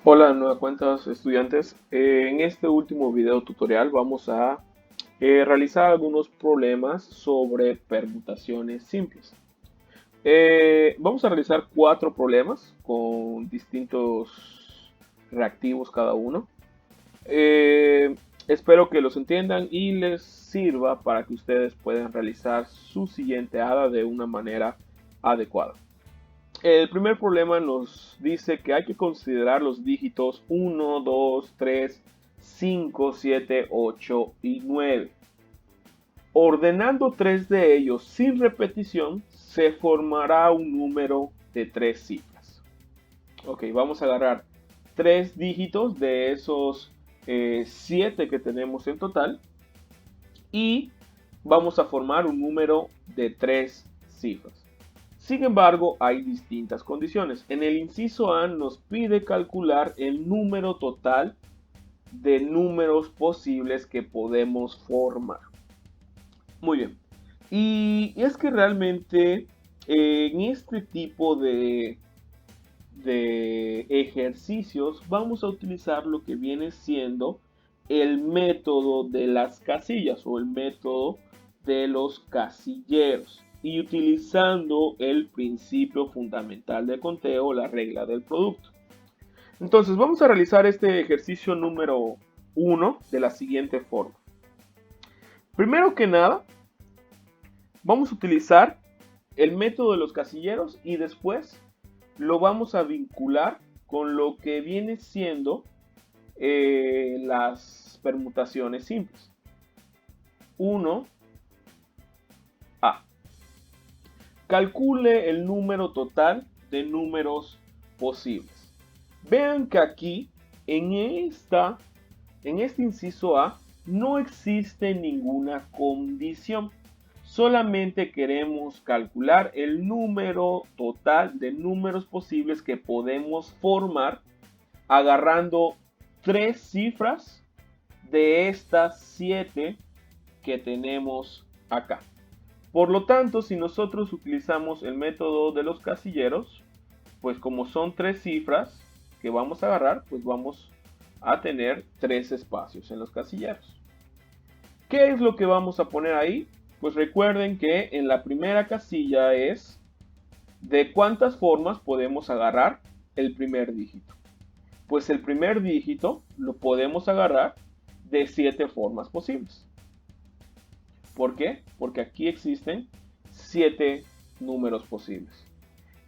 Hola, nueva cuentas estudiantes. En este último video tutorial vamos a realizar algunos problemas sobre permutaciones simples. Vamos a realizar cuatro problemas con distintos reactivos cada uno. Eh, Espero que los entiendan y les sirva para que ustedes puedan realizar su siguiente hada de una manera adecuada. El primer problema nos dice que hay que considerar los dígitos 1, 2, 3, 5, 7, 8 y 9. Ordenando tres de ellos sin repetición, se formará un número de tres cifras. Ok, vamos a agarrar tres dígitos de esos 7 que tenemos en total y vamos a formar un número de tres cifras. Sin embargo, hay distintas condiciones. En el inciso A nos pide calcular el número total de números posibles que podemos formar. Muy bien. Y es que realmente en este tipo de ejercicios vamos a utilizar lo que viene siendo el método de las casillas o el método de los casilleros y utilizando el principio fundamental de conteo, la regla del producto. Entonces vamos a realizar este ejercicio número 1 de la siguiente forma. Primero que nada, vamos a utilizar el método de los casilleros y después lo vamos a vincular con lo que viene siendo las permutaciones simples. 1A. Calcule el número total de números posibles. Vean que aquí en este inciso A no existe ninguna condición. Solamente queremos calcular el número total de números posibles que podemos formar agarrando tres cifras de estas 7 que tenemos acá. Por lo tanto, si nosotros utilizamos el método de los casilleros, pues como son tres cifras que vamos a agarrar, pues vamos a tener tres espacios en los casilleros. ¿Qué es lo que vamos a poner ahí? Pues recuerden que en la primera casilla es de cuántas formas podemos agarrar el primer dígito. Pues el primer dígito lo podemos agarrar de 7 formas posibles. ¿Por qué? Porque aquí existen 7 números posibles.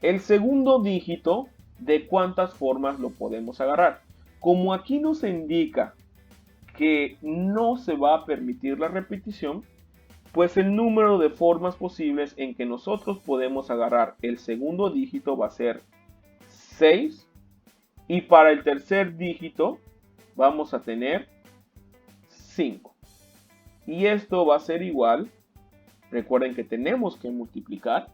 El segundo dígito, ¿de cuántas formas lo podemos agarrar? Como aquí nos indica que no se va a permitir la repetición, pues el número de formas posibles en que nosotros podemos agarrar el segundo dígito va a ser 6. Y para el tercer dígito vamos a tener 5. Y esto va a ser igual, recuerden que tenemos que multiplicar.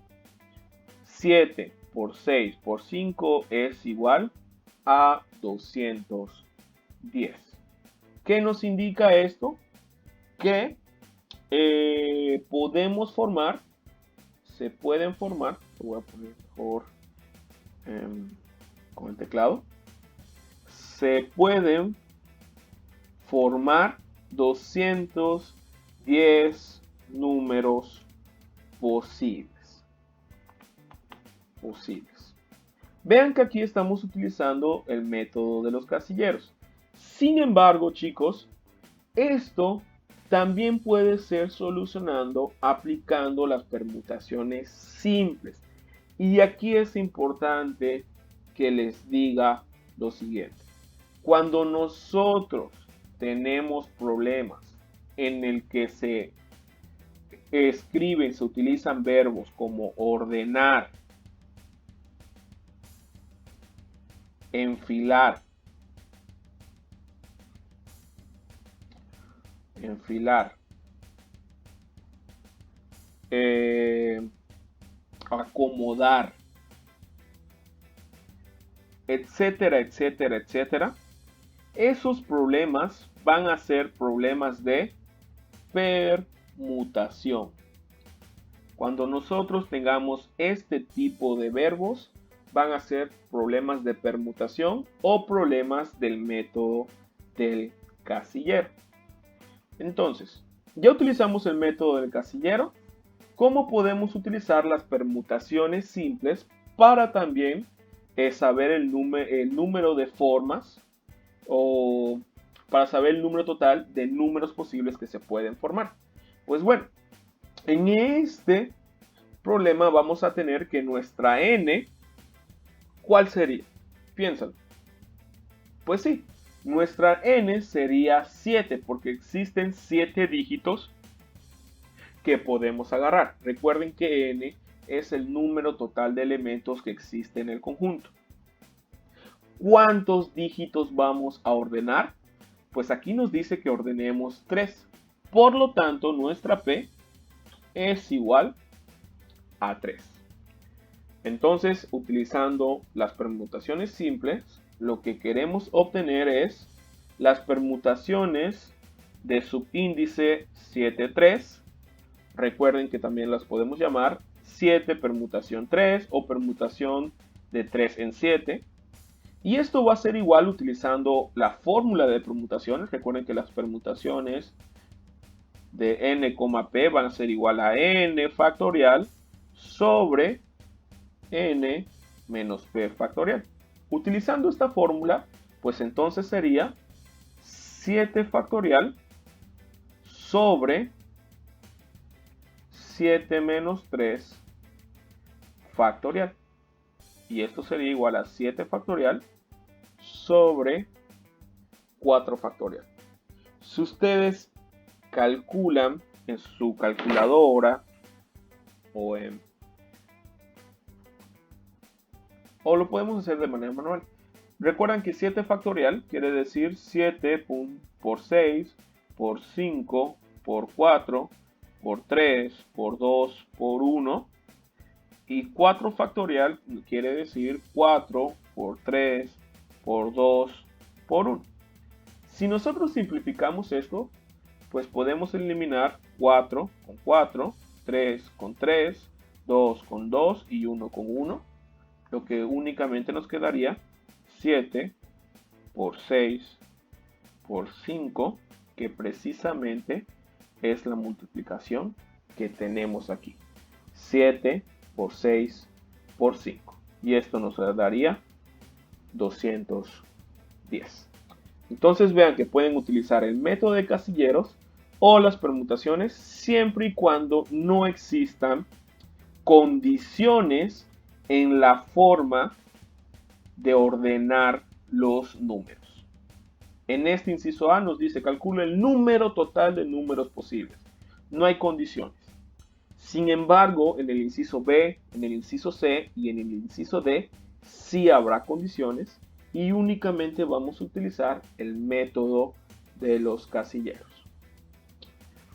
7 por 6 por 5 es igual a 210. ¿Qué nos indica esto? Que podemos formar, se pueden formar, lo voy a poner mejor con el teclado, se pueden formar 210 números posibles. Vean que aquí estamos utilizando el método de los casilleros. Sin embargo, chicos, esto también puede ser solucionando aplicando las permutaciones simples. Y aquí es importante que les diga lo siguiente. Cuando nosotros tenemos problemas en el que se escriben, se utilizan verbos como ordenar, enfilar, eh, acomodar, etcétera, etcétera, etcétera, esos problemas van a ser problemas de permutación. Cuando nosotros tengamos este tipo de verbos, van a ser problemas de permutación o problemas del método del casillero. Entonces, ya utilizamos el método del casillero. ¿Cómo podemos utilizar las permutaciones simples para también saber el número de formas o para saber el número total de números posibles que se pueden formar? Pues bueno, en este problema vamos a tener que nuestra n, ¿cuál sería? Piénsalo. Pues sí, nuestra n sería 7 porque existen 7 dígitos que podemos agarrar. Recuerden que n es el número total de elementos que existe en el conjunto. ¿Cuántos dígitos vamos a ordenar? Pues aquí nos dice que ordenemos 3. Por lo tanto, nuestra p es igual a 3. Entonces, utilizando las permutaciones simples, lo que queremos obtener es las permutaciones de subíndice 7, 3. Recuerden que también las podemos llamar 7 permutación 3 o permutación de 3 en 7. Y esto va a ser igual utilizando la fórmula de permutaciones. Recuerden que las permutaciones de n, p van a ser igual a n factorial sobre n menos p factorial. Utilizando esta fórmula, pues entonces sería 7 factorial sobre 7 menos 3 factorial. Y esto sería igual a 7 factorial sobre 4 factorial. Si ustedes calculan en su calculadora o lo podemos hacer de manera manual. Recuerdan que 7 factorial quiere decir 7 por 6, por 5, por 4, por 3, por 2, por 1. Y 4 factorial quiere decir 4 por 3, por 2, por 1. Si nosotros simplificamos esto, pues podemos eliminar 4 con 4, 3 con 3, 2 con 2 y 1 con 1. Lo que únicamente nos quedaría 7 por 6 por 5, que precisamente es la multiplicación que tenemos aquí. 7 por 6 por 5. Y esto nos daría 210. Entonces vean que pueden utilizar el método de casilleros o las permutaciones siempre y cuando no existan condiciones en la forma de ordenar los números. En este inciso A nos dice calcula el número total de números posibles. No hay condiciones. Sin embargo, en el inciso B, en el inciso C y en el inciso D sí habrá condiciones y únicamente vamos a utilizar el método de los casilleros.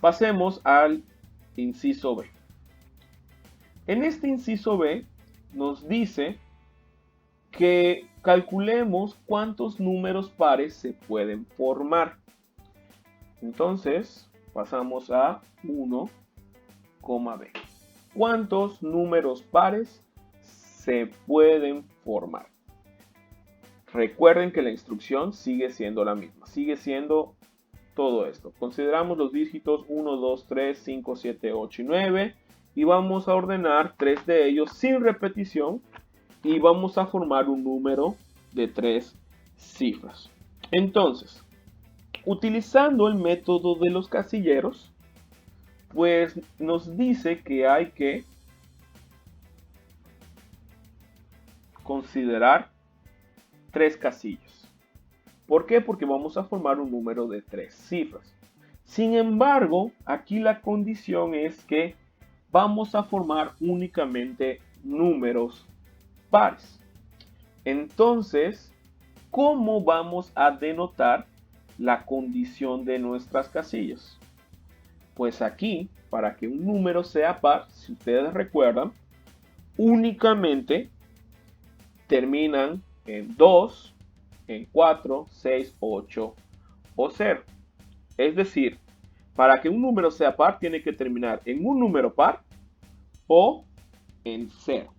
Pasemos al inciso B. En este inciso B nos dice que calculemos cuántos números pares se pueden formar. Entonces, pasamos a 1, B. ¿Cuántos números pares se pueden formar? Recuerden que la instrucción sigue siendo la misma, sigue siendo todo esto. Consideramos los dígitos 1, 2, 3, 5, 7, 8 y 9 y vamos a ordenar 3 de ellos sin repetición y vamos a formar un número de 3 cifras. Entonces, utilizando el método de los casilleros, pues nos dice que hay que considerar 3 casillas. ¿Por qué? Porque vamos a formar un número de 3 cifras. Sin embargo, aquí la condición es que vamos a formar únicamente números pares. Entonces, ¿cómo vamos a denotar la condición de nuestras casillas? Pues aquí, para que un número sea par, si ustedes recuerdan, únicamente terminan en 2, en 4, 6, 8 o 0. Es decir, para que un número sea par, tiene que terminar en un número par o en 0.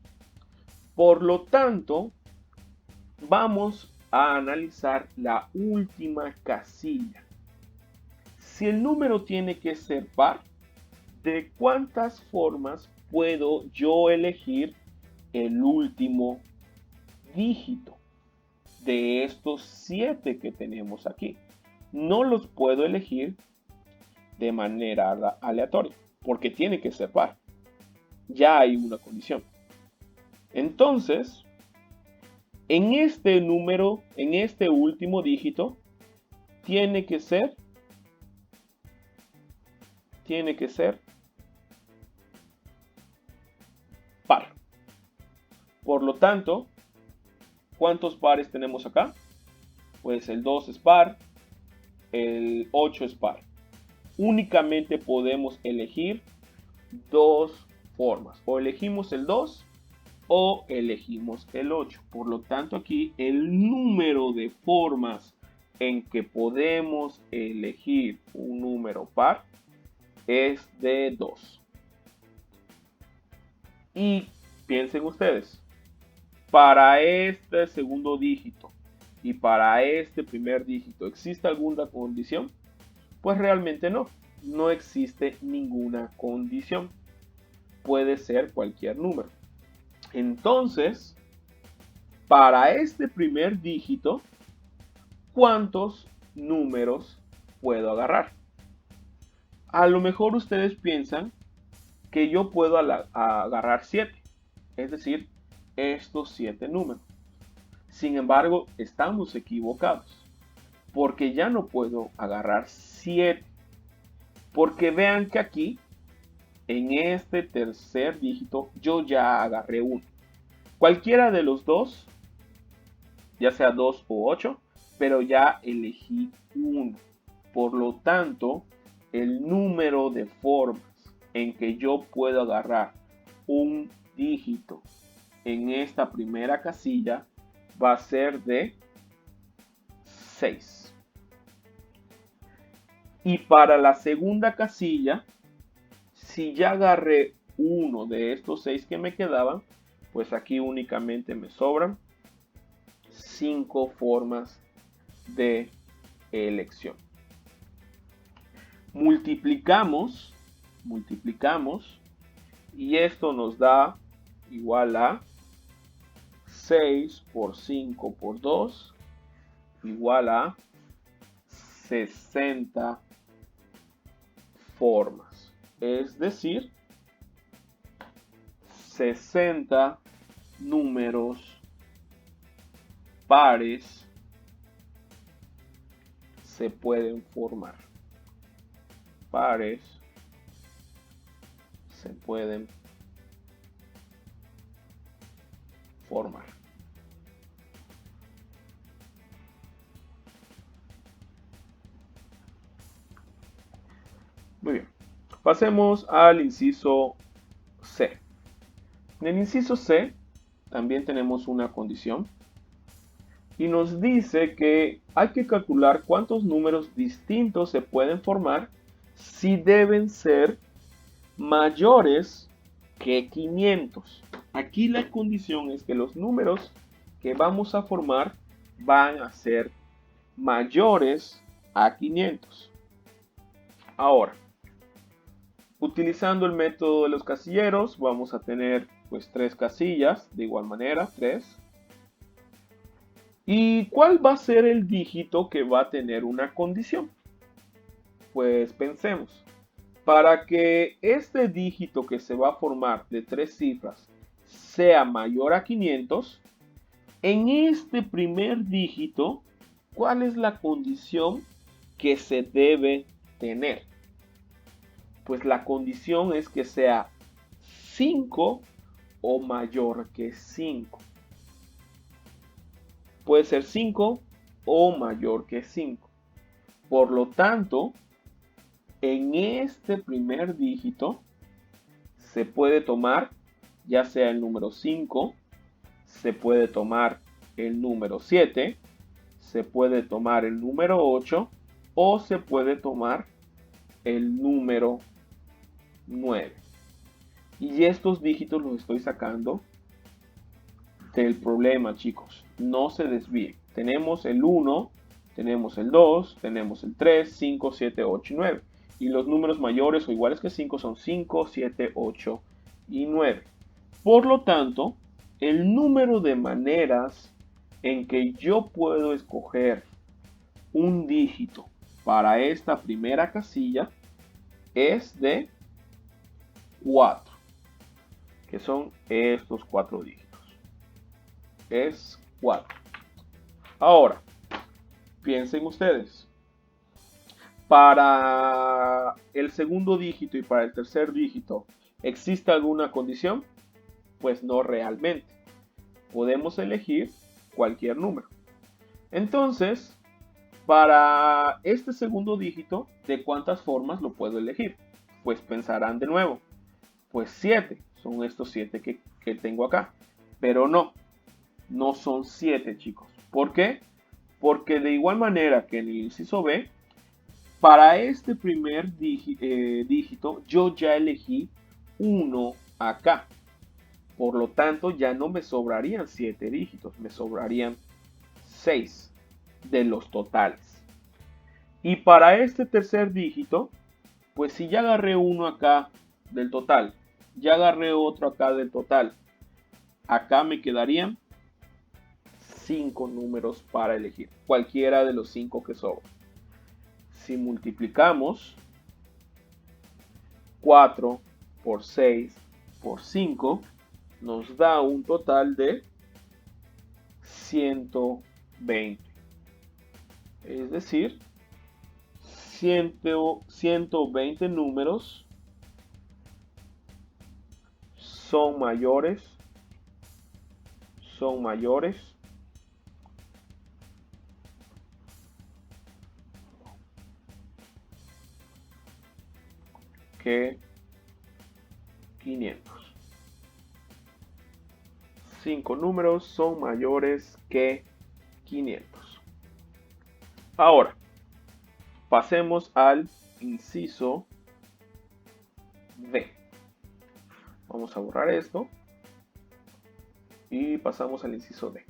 Por lo tanto, vamos a analizar la última casilla. Si el número tiene que ser par, ¿de cuántas formas puedo yo elegir el último dígito de estos 7 que tenemos aquí? No los puedo elegir de manera aleatoria, porque tiene que ser par. Ya hay una condición. Entonces, en este número, en este último dígito, tiene que ser par. Por lo tanto, ¿cuántos pares tenemos acá? Pues el 2 es par, el 8 es par. Únicamente podemos elegir dos formas. O elegimos el 2 o elegimos el 8. Por lo tanto, aquí el número de formas en que podemos elegir un número par es de 2. Y piensen ustedes, para este segundo dígito y para este primer dígito, ¿existe alguna condición? Pues realmente no, no existe ninguna condición. Puede ser cualquier número. Entonces, para este primer dígito, ¿cuántos números puedo agarrar? A lo mejor ustedes piensan que yo puedo agarrar 7, es decir, estos 7 números. Sin embargo, estamos equivocados, porque ya no puedo agarrar 7, porque vean que aquí, en este tercer dígito, yo ya agarré 1. Cualquiera de los dos, ya sea 2 o 8, pero ya elegí 1. Por lo tanto, el número de formas en que yo puedo agarrar un dígito en esta primera casilla va a ser de 6. Y para la segunda casilla, si ya agarré uno de estos 6 que me quedaban, pues aquí únicamente me sobran 5 formas de elección. Multiplicamos y esto nos da igual a 6 por 5 por 2 igual a 60 formas. Es decir, 60 números pares se pueden formar. Pares se pueden formar. Muy bien. Pasemos al inciso C. En el inciso C también tenemos una condición y nos dice que hay que calcular cuántos números distintos se pueden formar si deben ser mayores que 500. Aquí la condición es que los números que vamos a formar van a ser mayores a 500. Ahora, utilizando el método de los casilleros, vamos a tener pues 3 casillas, de igual manera, 3. ¿Y cuál va a ser el dígito que va a tener una condición? Pues pensemos. Para que este dígito que se va a formar de 3 cifras sea mayor a 500, en este primer dígito, ¿cuál es la condición que se debe tener? Pues la condición es que sea 5 o mayor que 5. Puede ser 5 o mayor que 5. Por lo tanto, en este primer dígito se puede tomar ya sea el número 5, se puede tomar el número 7, se puede tomar el número 8 o se puede tomar el número 9. Y estos dígitos los estoy sacando del problema, chicos. No se desvíen. Tenemos el 1, tenemos el 2, tenemos el 3, 5, 7, 8 y 9. Y los números mayores o iguales que 5 son 5, 7, 8 y 9. Por lo tanto, el número de maneras en que yo puedo escoger un dígito para esta primera casilla es de 4, que son estos 4 dígitos. Es 4. Ahora, piensen ustedes. Para el segundo dígito y para el tercer dígito, ¿existe alguna condición? Pues no realmente. Podemos elegir cualquier número. Entonces, para este segundo dígito, ¿de cuántas formas lo puedo elegir? Pues pensarán de nuevo. Pues 7. Son estos 7 que tengo acá. Pero no son 7, chicos. ¿Por qué? Porque de igual manera que en el inciso B, para este primer dígito yo ya elegí 1 acá. Por lo tanto, ya no me sobrarían 7 dígitos, me sobrarían 6 de los totales. Y para este tercer dígito, pues si ya agarré uno acá del total, ya agarré otro acá del total, acá me quedarían 5 números para elegir, cualquiera de los 5 que sobran. Si multiplicamos 4 por 6 por 5, nos da un total de 120. Es decir, 120 números son mayores que 500. 5 números son mayores que 500. Ahora, pasemos al inciso D. Vamos a borrar esto y pasamos al inciso D.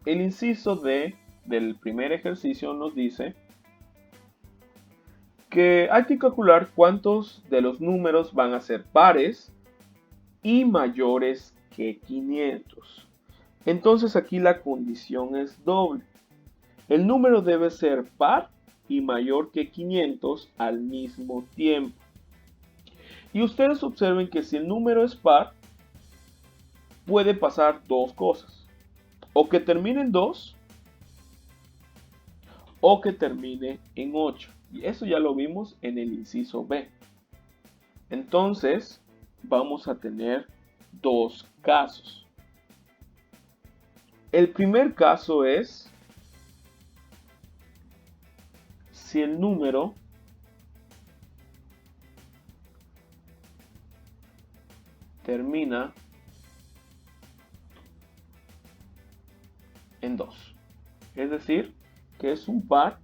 El inciso D del primer ejercicio nos dice que hay que calcular cuántos de los números van a ser pares y mayores que 500. Entonces aquí la condición es doble. El número debe ser par y mayor que 500 al mismo tiempo. Y ustedes observen que si el número es par, puede pasar dos cosas. O que termine en 2 o que termine en 8. Y eso ya lo vimos en el inciso B. Entonces, vamos a tener dos casos. El primer caso es si el número termina en 2. Es decir, que es un par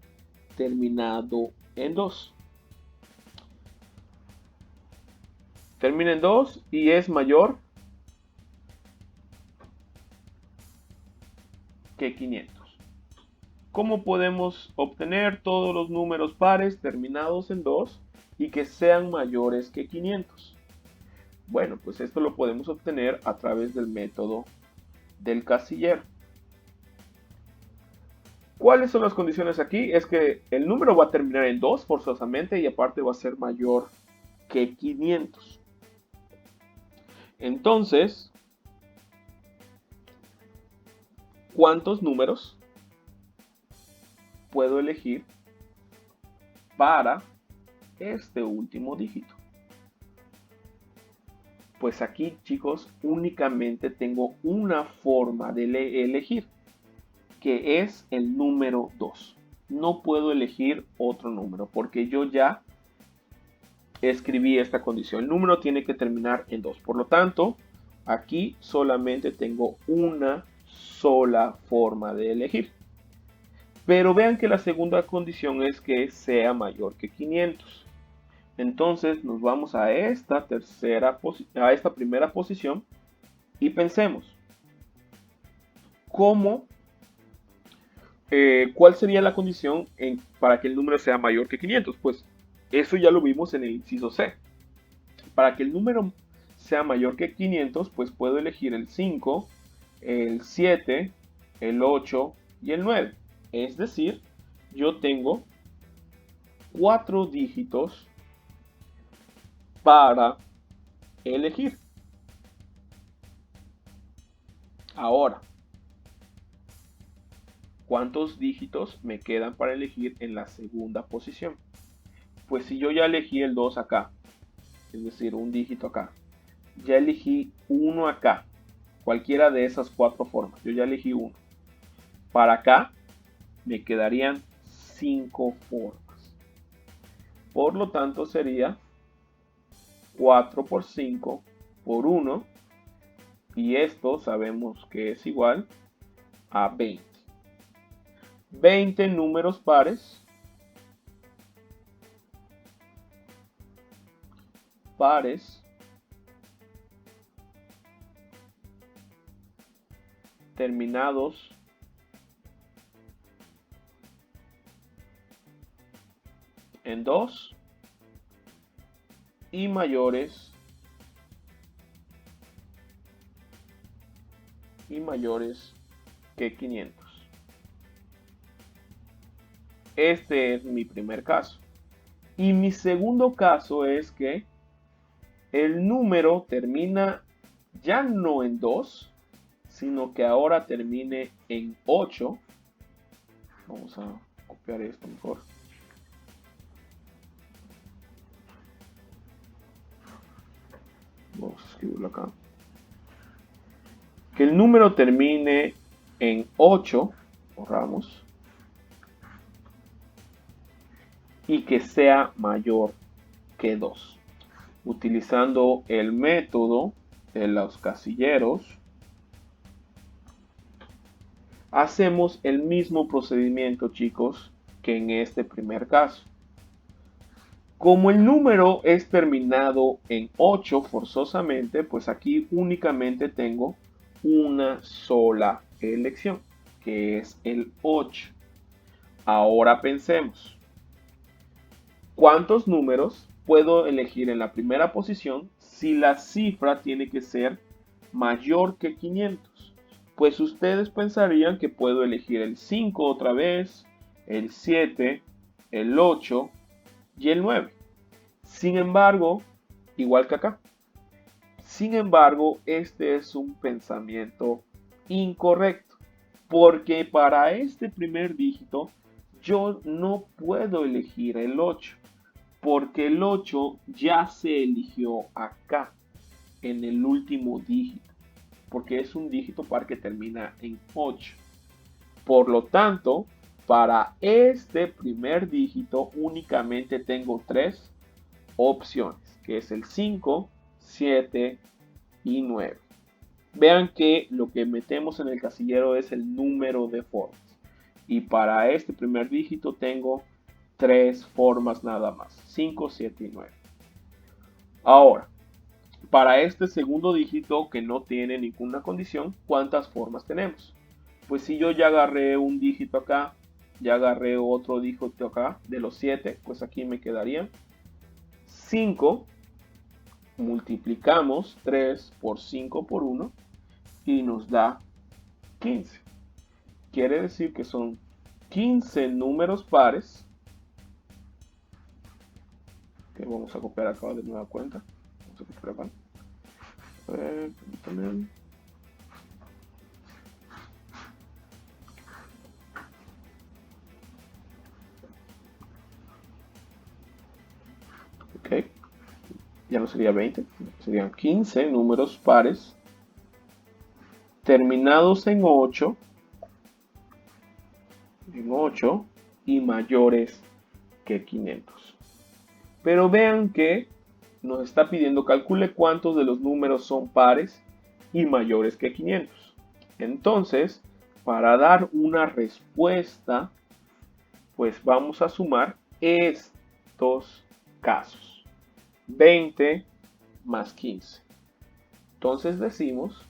terminado en 2. Termina en 2 y es mayor que 500. ¿Cómo podemos obtener todos los números pares terminados en 2 y que sean mayores que 500? Bueno, pues esto lo podemos obtener a través del método del casillero. ¿Cuáles son las condiciones aquí? Es que el número va a terminar en 2 forzosamente y aparte va a ser mayor que 500. Entonces, ¿cuántos números puedo elegir para este último dígito? Pues aquí, chicos, únicamente tengo una forma de elegir, que es el número 2. No puedo elegir otro número porque yo ya escribí esta condición. El número tiene que terminar en 2. Por lo tanto, aquí solamente tengo una sola forma de elegir. Pero vean que la segunda condición es que sea mayor que 500. Entonces nos vamos a esta primera posición y pensemos. ¿Cómo? ¿Cuál sería la condición para que el número sea mayor que 500? Pues eso ya lo vimos en el inciso C. Para que el número sea mayor que 500, pues puedo elegir el 5, el 7, el 8 y el 9. Es decir, yo tengo 4 dígitos para elegir. Ahora, ¿cuántos dígitos me quedan para elegir en la segunda posición? Pues si yo ya elegí el 2 acá, es decir, un dígito acá, ya elegí uno acá, cualquiera de esas 4 formas, yo ya elegí uno. Para acá me quedarían 5 formas. Por lo tanto sería 4 por 5 por 1, y esto sabemos que es igual a 20. 20 números pares terminados en 2 y mayores que 500. Este es mi primer caso. Y mi segundo caso es que el número termina ya no en 2, sino que ahora termine en 8. Vamos a copiar esto mejor. Vamos a escribirlo acá. Que el número termine en 8, borramos, y que sea mayor que 2. Utilizando el método de los casilleros, hacemos el mismo procedimiento, chicos, que en este primer caso. Como el número es terminado en 8 forzosamente, pues aquí únicamente tengo una sola elección, que es el 8. Ahora pensemos, ¿cuántos números puedo elegir en la primera posición si la cifra tiene que ser mayor que 500? Pues ustedes pensarían que puedo elegir el 5 otra vez, el 7, el 8 y el 9. Sin embargo, igual que acá. Sin embargo, este es un pensamiento incorrecto, porque para este primer dígito yo no puedo elegir el 8, porque el 8 ya se eligió acá, en el último dígito, porque es un dígito par que termina en 8. Por lo tanto, para este primer dígito únicamente tengo 3 opciones, que es el 5, 7 y 9. Vean que lo que metemos en el casillero es el número de formas. Y para este primer dígito tengo 3 formas nada más, 5, 7 y 9. Ahora, para este segundo dígito que no tiene ninguna condición, ¿cuántas formas tenemos? Pues si yo ya agarré un dígito acá, ya agarré otro dígito acá, de los 7, pues aquí me quedarían 5, multiplicamos 3 por 5 por 1 y nos da 15. Quiere decir que son 15 números pares, que vamos a copiar acá de nueva cuenta. Vamos a copiar acá. Ok, ya no sería 20, serían 15 números pares terminados en 8 y mayores que 500. Pero vean que nos está pidiendo calcule cuántos de los números son pares y mayores que 500. Entonces, para dar una respuesta, pues vamos a sumar estos casos. 20 más 15. Entonces decimos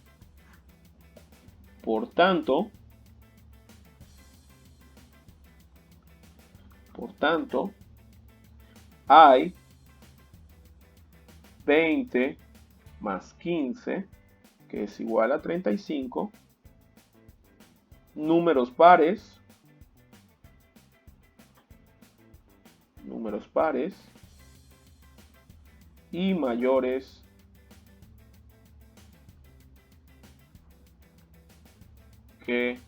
Por tanto, hay 20 más 15, que es igual a 35, números pares y mayores que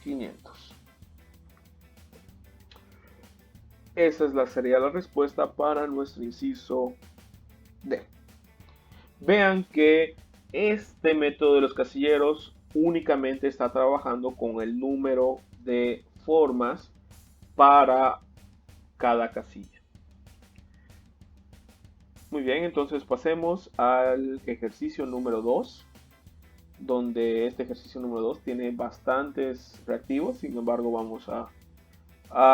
500. Sería la respuesta para nuestro inciso D. Vean que este método de los casilleros únicamente está trabajando con el número de formas para cada casilla. Muy bien, entonces pasemos al ejercicio número 2, donde este ejercicio número 2 tiene bastantes reactivos. Sin embargo, vamos a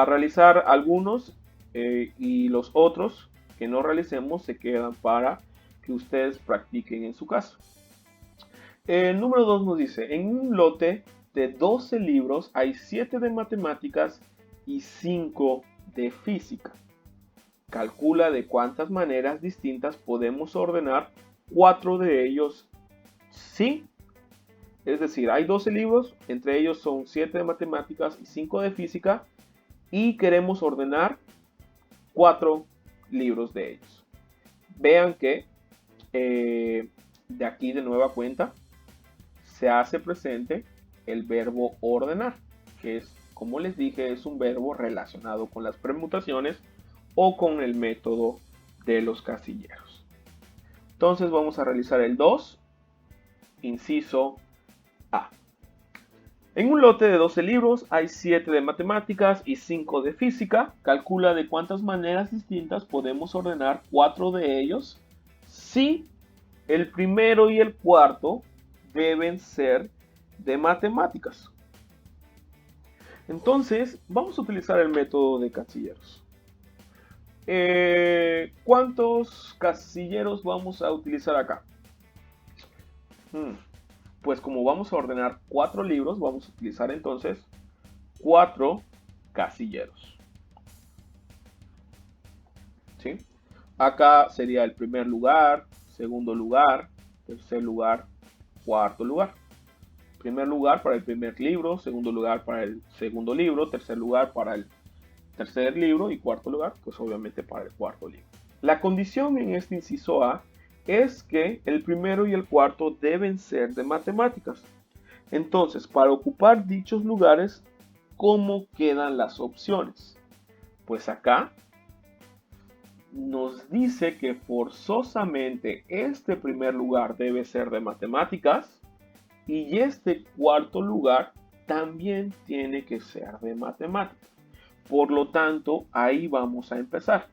realizar algunos y los otros que no realicemos se quedan para que ustedes practiquen en su casa. El número 2 nos dice: en un lote de 12 libros hay 7 de matemáticas y 5 de física. Calcula de cuántas maneras distintas podemos ordenar 4 de ellos. Sí, es decir, hay 12 libros, entre ellos son 7 de matemáticas y 5 de física, y queremos ordenar 4 libros de ellos. Vean que de aquí de nueva cuenta se hace presente el verbo ordenar, que es, como les dije, es un verbo relacionado con las permutaciones o con el método de los casilleros. Entonces vamos a realizar el 2, inciso A. En un lote de 12 libros hay 7 de matemáticas y 5 de física. Calcula de cuántas maneras distintas podemos ordenar 4 de ellos si el primero y el cuarto deben ser de matemáticas. Entonces, vamos a utilizar el método de casilleros. ¿Cuántos casilleros vamos a utilizar acá? Pues como vamos a ordenar 4 libros, vamos a utilizar entonces 4 casilleros. ¿Sí? Acá sería el primer lugar, segundo lugar, tercer lugar, cuarto lugar. Primer lugar para el primer libro, segundo lugar para el segundo libro, tercer lugar para el tercer libro y cuarto lugar, pues obviamente para el cuarto libro. La condición en este inciso A es que el primero y el cuarto deben ser de matemáticas. Entonces, para ocupar dichos lugares, ¿cómo quedan las opciones? Pues acá nos dice que forzosamente este primer lugar debe ser de matemáticas y este cuarto lugar también tiene que ser de matemáticas. Por lo tanto, ahí vamos a empezar.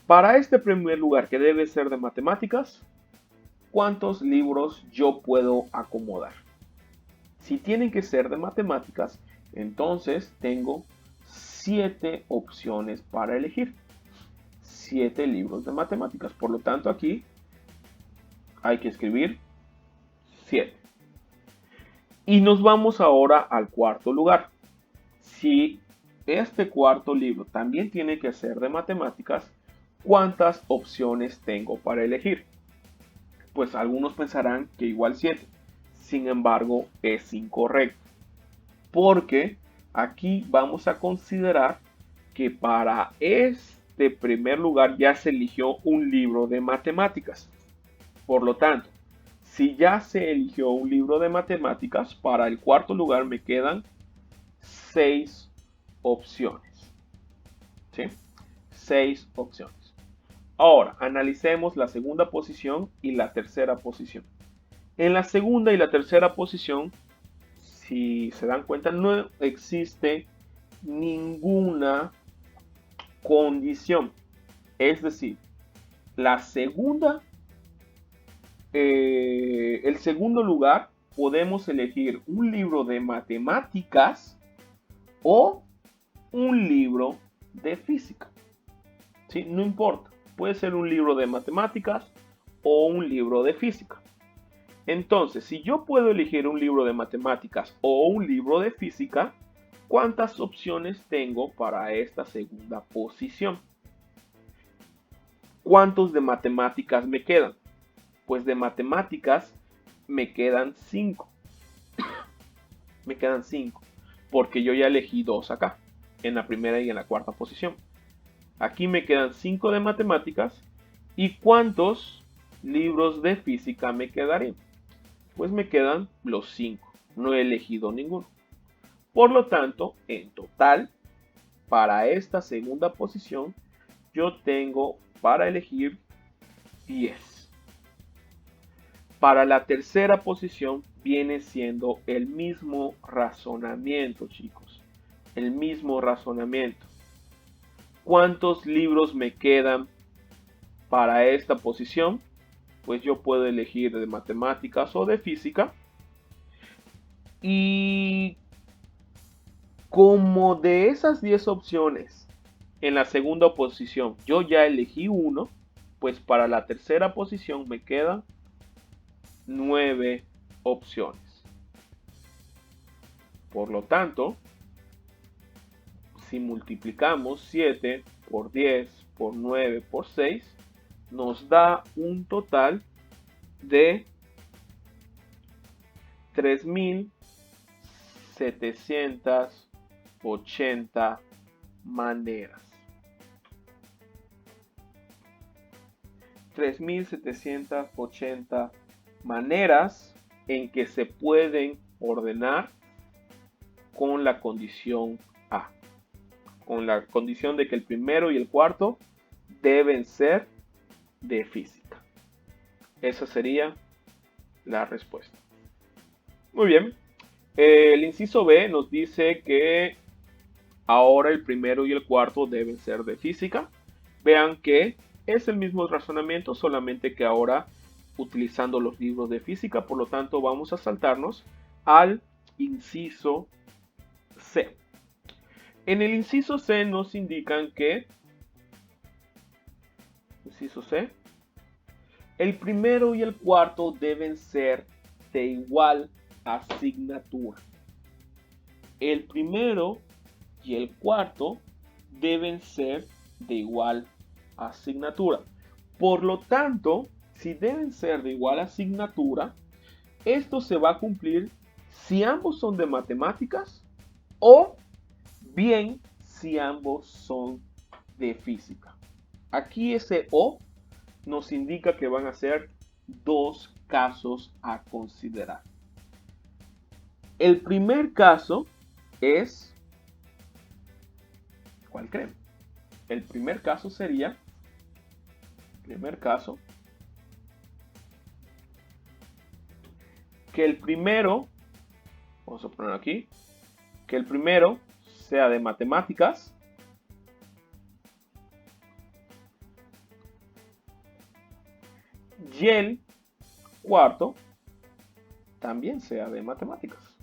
Para este primer lugar que debe ser de matemáticas, ¿cuántos libros yo puedo acomodar? Si tienen que ser de matemáticas, entonces tengo 7 opciones para elegir. 7 libros de matemáticas. Por lo tanto, aquí hay que escribir 7. Y nos vamos ahora al cuarto lugar. Si este cuarto libro también tiene que ser de matemáticas, ¿cuántas opciones tengo para elegir? Pues algunos pensarán que igual 7. Sin embargo, es incorrecto. Porque aquí vamos a considerar que para este primer lugar ya se eligió un libro de matemáticas. Por lo tanto, si ya se eligió un libro de matemáticas, para el cuarto lugar me quedan 6 opciones. ¿Sí? 6 opciones. Ahora, analicemos la segunda posición y la tercera posición. En la segunda y la tercera posición, si se dan cuenta, no existe ninguna condición. Es decir, la segunda, el segundo lugar, podemos elegir un libro de matemáticas o un libro de física. ¿Sí? No importa, puede ser un libro de matemáticas o un libro de física. Entonces, si yo puedo elegir un libro de matemáticas o un libro de física, ¿cuántas opciones tengo para esta segunda posición? ¿Cuántos de matemáticas me quedan? Pues de matemáticas me quedan 5. Me quedan 5. Porque yo ya elegí 2 acá, en la primera y en la cuarta posición. Aquí me quedan 5 de matemáticas. ¿Y cuántos libros de física me quedarían? Pues me quedan los 5. No he elegido ninguno. Por lo tanto, en total, para esta segunda posición, yo tengo para elegir 10. Para la tercera posición viene siendo el mismo razonamiento, chicos. El mismo razonamiento. ¿Cuántos libros me quedan para esta posición? Pues yo puedo elegir de matemáticas o de física. Y como de esas 10 opciones, en la segunda posición yo ya elegí uno, pues para la tercera posición me quedan 9 opciones. Por lo tanto, si multiplicamos 7 por 10 por 9 por 6, nos da un total de 3.780 maneras. 3.780 maneras en que se pueden ordenar con la condición A. Con la condición de que el primero y el cuarto deben ser de física. Esa sería la respuesta. Muy bien. El inciso B nos dice que ahora el primero y el cuarto deben ser de física. Vean que es el mismo razonamiento, solamente que ahora utilizando los libros de física. Por lo tanto, vamos a saltarnos al inciso C. En el inciso C nos indican que, inciso C, el primero y el cuarto deben ser de igual asignatura. El primero y el cuarto deben ser de igual asignatura. Por lo tanto, si deben ser de igual asignatura, esto se va a cumplir si ambos son de matemáticas o bien si ambos son de física. Aquí ese o nos indica que van a ser dos casos a considerar. El primer caso es, ¿cuál creen? El primer caso sería, que el primero, vamos a poner aquí, que el primero sea de matemáticas y el cuarto también sea de matemáticas.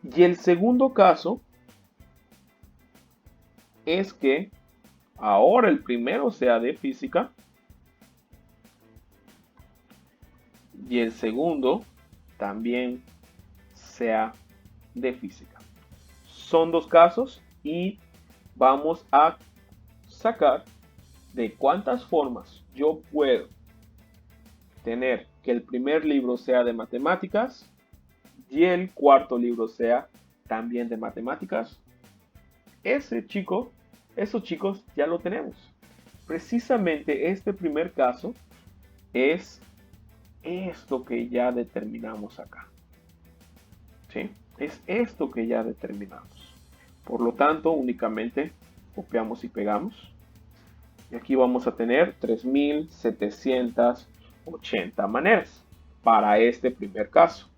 Y el segundo caso es que ahora el primero sea de física y el segundo también sea de física. Son dos casos y vamos a sacar de cuántas formas yo puedo tener que el primer libro sea de matemáticas y el cuarto libro sea también de matemáticas. Esos chicos ya lo tenemos. Precisamente este primer caso es esto que ya determinamos acá. ¿Sí? Es esto que ya determinamos. Por lo tanto, únicamente copiamos y pegamos. Y aquí vamos a tener 3.780 maneras para este primer caso.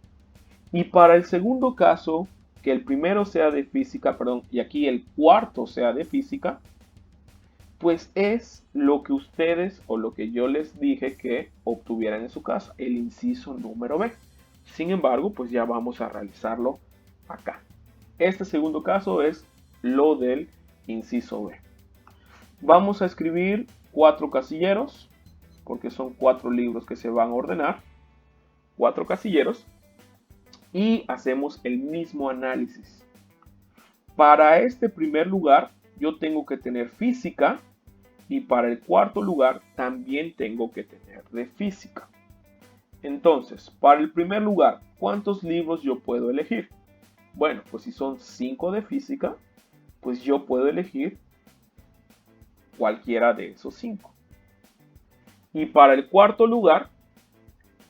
Y para el segundo caso, que el primero sea de física, y aquí el cuarto sea de física, pues es lo que ustedes o lo que yo les dije que obtuvieran en su casa, el inciso número B. Sin embargo, pues ya vamos a realizarlo acá. Este segundo caso es lo del inciso B. Vamos a escribir 4 casilleros, porque son 4 libros que se van a ordenar, 4 casilleros, y hacemos el mismo análisis. Para este primer lugar, yo tengo que tener física, y para el cuarto lugar también tengo que tener de física. Entonces, para el primer lugar, ¿cuántos libros yo puedo elegir? Bueno, pues si son 5 de física, pues yo puedo elegir cualquiera de esos 5. Y para el cuarto lugar,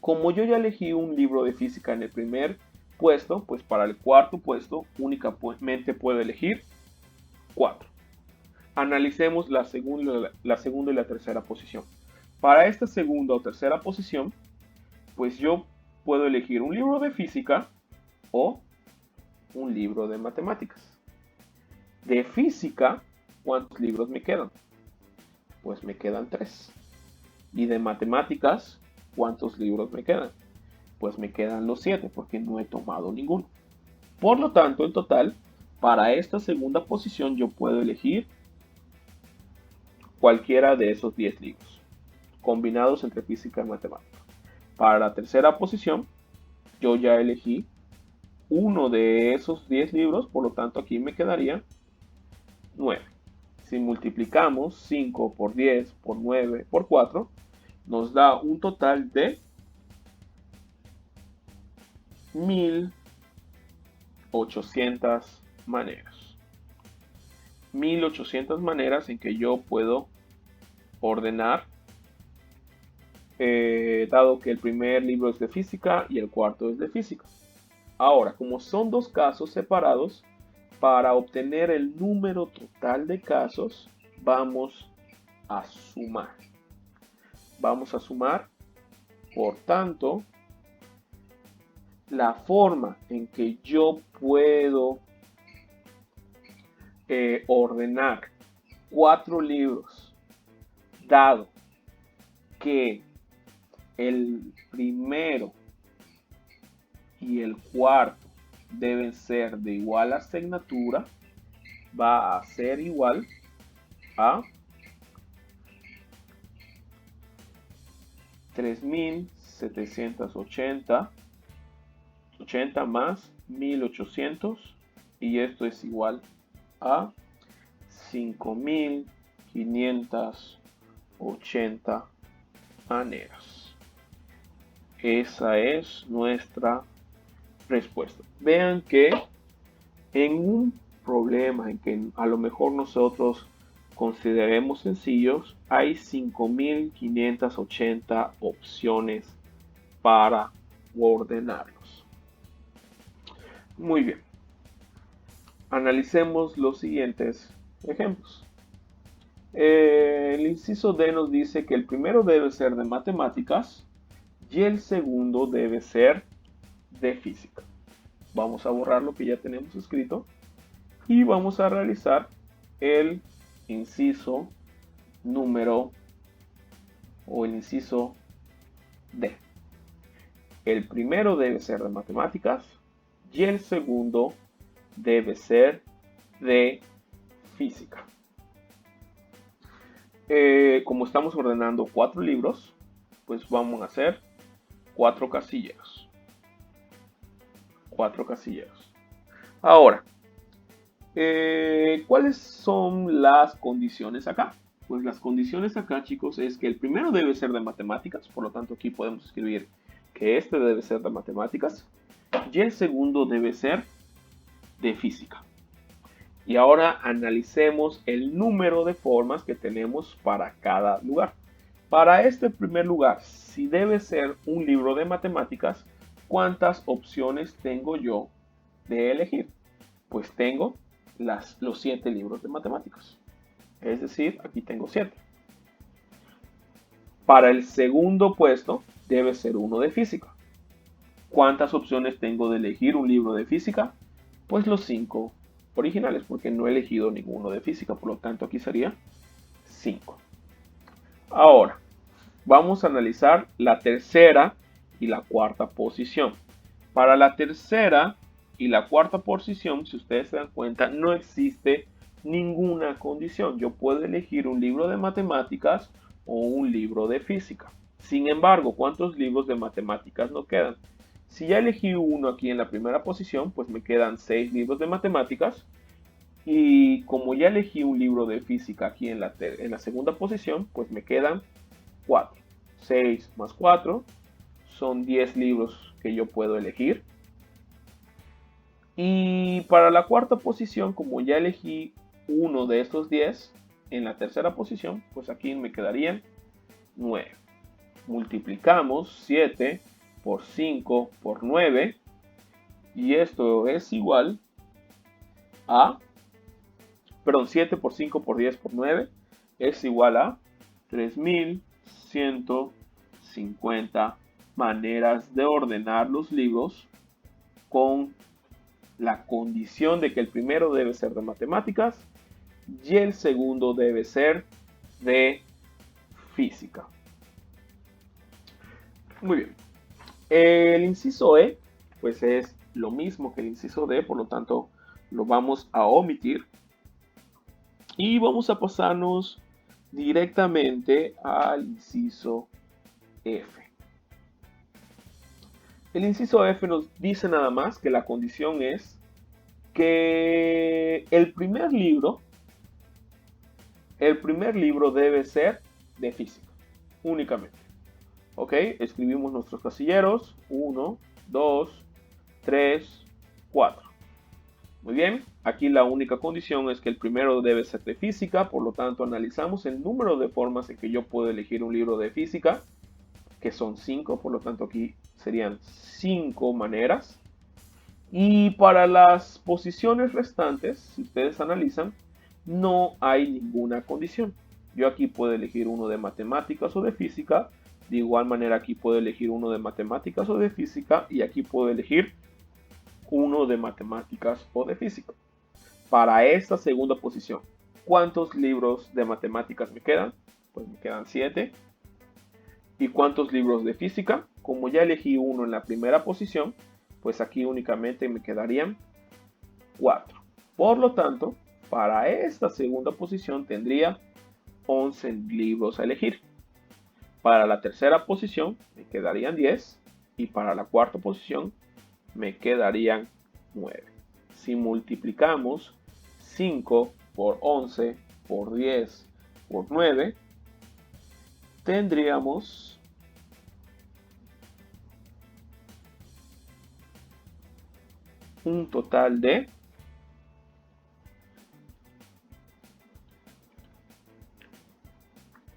como yo ya elegí un libro de física en el primer puesto, pues para el cuarto puesto únicamente puedo elegir 4. Analicemos la segunda y la tercera posición. Para esta segunda o tercera posición, pues yo puedo elegir un libro de física o un libro de matemáticas. De física, ¿cuántos libros me quedan? Pues me quedan 3. Y de matemáticas, ¿cuántos libros me quedan? Pues me quedan los 7 porque no he tomado ninguno. Por lo tanto, en total, para esta segunda posición yo puedo elegir cualquiera de esos 10 libros, combinados entre física y matemáticas. Para la tercera posición, yo ya elegí uno de esos 10 libros, por lo tanto aquí me quedaría 9. Si multiplicamos 5 por 10 por 9 por 4, nos da un total de 1800 maneras. 1800 maneras en que yo puedo ordenar, dado que el primer libro es de física y el cuarto es de física. Ahora, como son dos casos separados, para obtener el número total de casos, vamos a sumar. Vamos a sumar, por tanto, la forma en que yo puedo ordenar 4 libros, dado que el primero y el cuarto deben ser de igual asignatura, va a ser igual a 3780 más 1800, y esto es igual a 5580 maneras. Esa es nuestra respuesta. Vean que en un problema en que a lo mejor nosotros consideremos sencillos, hay 5580 opciones para ordenarlos. Muy bien. Analicemos los siguientes ejemplos. El inciso D nos dice que el primero debe ser de matemáticas y el segundo debe ser de física. Vamos a borrar lo que ya tenemos escrito y vamos a realizar el inciso número o el inciso D. El primero debe ser de matemáticas y el segundo debe ser de física. Como estamos ordenando 4 libros, pues vamos a hacer 4 casilleros. 4 casilleros. Ahora, ¿cuáles son las condiciones acá? Pues las condiciones acá, chicos, es que el primero debe ser de matemáticas, por lo tanto aquí podemos escribir que este debe ser de matemáticas y el segundo debe ser de física. Y ahora analicemos el número de formas que tenemos para cada lugar. Para este primer lugar, si debe ser un libro de matemáticas, ¿cuántas opciones tengo yo de elegir? Pues tengo los 7 libros de matemáticas. Es decir, aquí tengo 7. Para el segundo puesto, debe ser uno de física. ¿Cuántas opciones tengo de elegir un libro de física? Pues los 5 originales, porque no he elegido ninguno de física, por lo tanto aquí sería 5. Ahora, vamos a analizar la tercera y la cuarta posición. Para la tercera y la cuarta posición, si ustedes se dan cuenta, no existe ninguna condición. Yo puedo elegir un libro de matemáticas o un libro de física. Sin embargo, ¿cuántos libros de matemáticas nos quedan? Si ya elegí uno aquí en la primera posición, pues me quedan 6 libros de matemáticas. Y como ya elegí un libro de física aquí en la segunda posición, pues me quedan 4. 6 más 4 son 10 libros que yo puedo elegir. Y para la cuarta posición, como ya elegí uno de estos 10 en la tercera posición, pues aquí me quedarían 9. Multiplicamos 7 por 5 por 9 y esto es igual a, 7 por 5 por 10 por 9 es igual a 3150 maneras de ordenar los libros con la condición de que el primero debe ser de matemáticas y el segundo debe ser de física. Muy bien. El inciso E, pues es lo mismo que el inciso D, por lo tanto lo vamos a omitir. Y vamos a pasarnos directamente al inciso F. El inciso F nos dice nada más que la condición es que el primer libro debe ser de física, únicamente. Ok, escribimos nuestros casilleros, 1, 2, 3, 4. Muy bien, aquí la única condición es que el primero debe ser de física, por lo tanto analizamos el número de formas en que yo puedo elegir un libro de física, que son 5, por lo tanto aquí serían 5 maneras. Y para las posiciones restantes, si ustedes analizan, no hay ninguna condición. Yo aquí puedo elegir uno de matemáticas o de física, de igual manera aquí puedo elegir uno de matemáticas o de física y aquí puedo elegir uno de matemáticas o de física. Para esta segunda posición, ¿cuántos libros de matemáticas me quedan? Pues me quedan 7. ¿Y cuántos libros de física? Como ya elegí uno en la primera posición, pues aquí únicamente me quedarían 4. Por lo tanto, para esta segunda posición tendría 11 libros a elegir. Para la tercera posición me quedarían 10 y para la cuarta posición me quedarían 9. Si multiplicamos 5 por 11 por 10 por 9, tendríamos un total de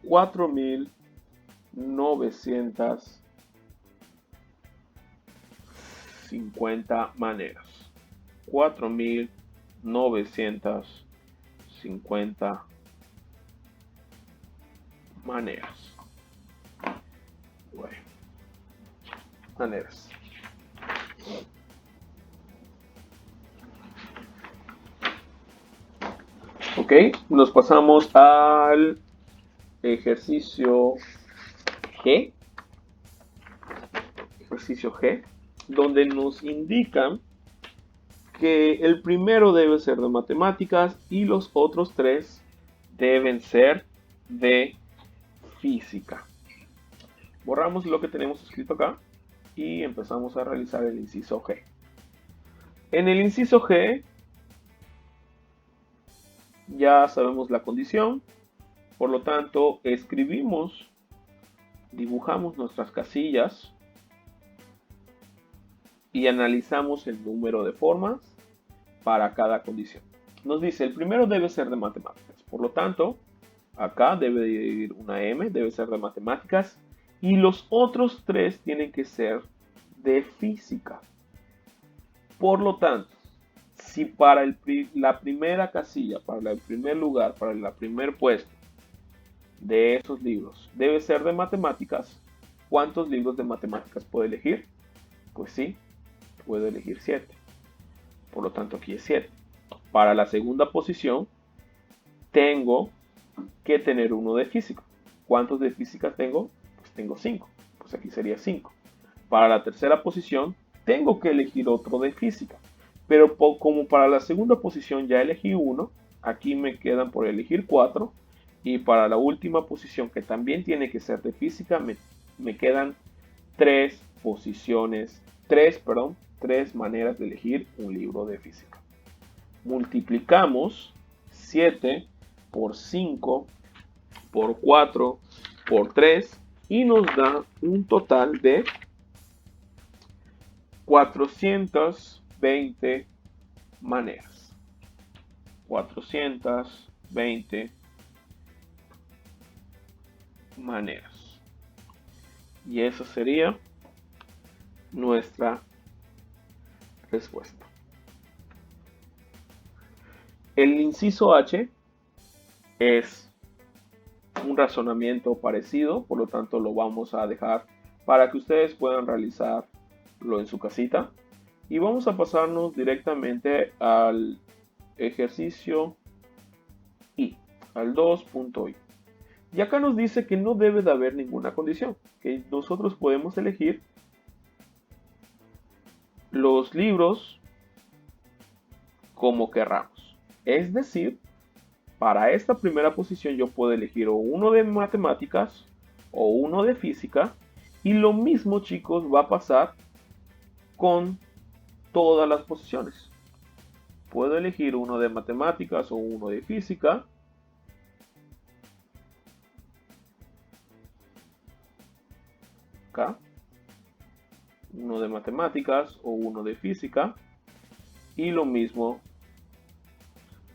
4.950 maneras. 4.950 maneras. Bueno, maneras. Ok, nos pasamos al ejercicio G. Ejercicio G, donde nos indican que el primero debe ser de matemáticas y los otros 3 deben ser de física. Borramos lo que tenemos escrito acá y empezamos a realizar el inciso G. En el inciso G ya sabemos la condición, por lo tanto dibujamos nuestras casillas y analizamos el número de formas para cada condición. Nos dice, el primero debe ser de matemáticas, por lo tanto, acá debe ir una M, debe ser de matemáticas, y los otros 3 tienen que ser de física. Por lo tanto, si para la primera casilla, para el primer lugar, para el primer puesto de esos libros debe ser de matemáticas, ¿cuántos libros de matemáticas puedo elegir? Pues sí, puedo elegir 7. Por lo tanto, aquí es 7. Para la segunda posición, tengo que tener uno de física. ¿Cuántos de física tengo? Pues tengo 5. Pues aquí sería 5. Para la tercera posición, tengo que elegir otro de física. Pero como para la segunda posición ya elegí uno, aquí me quedan por elegir 4. Y para la última posición, que también tiene que ser de física, me quedan 3 posiciones, 3 maneras de elegir un libro de física. Multiplicamos 7 por 5 por 4 por 3 y nos da un total de 420 maneras. 420 maneras. Y esa sería nuestra respuesta. El inciso H es un razonamiento parecido, por lo tanto lo vamos a dejar para que ustedes puedan realizarlo en su casita. Y vamos a pasarnos directamente al ejercicio I, al 2.I. Y acá nos dice que no debe de haber ninguna condición, que nosotros podemos elegir los libros como querramos. Es decir, para esta primera posición yo puedo elegir o uno de matemáticas o uno de física. Y lo mismo, chicos, va a pasar con todas las posiciones. Puedo elegir uno de matemáticas o uno de física. Acá. Uno de matemáticas o uno de física. Y lo mismo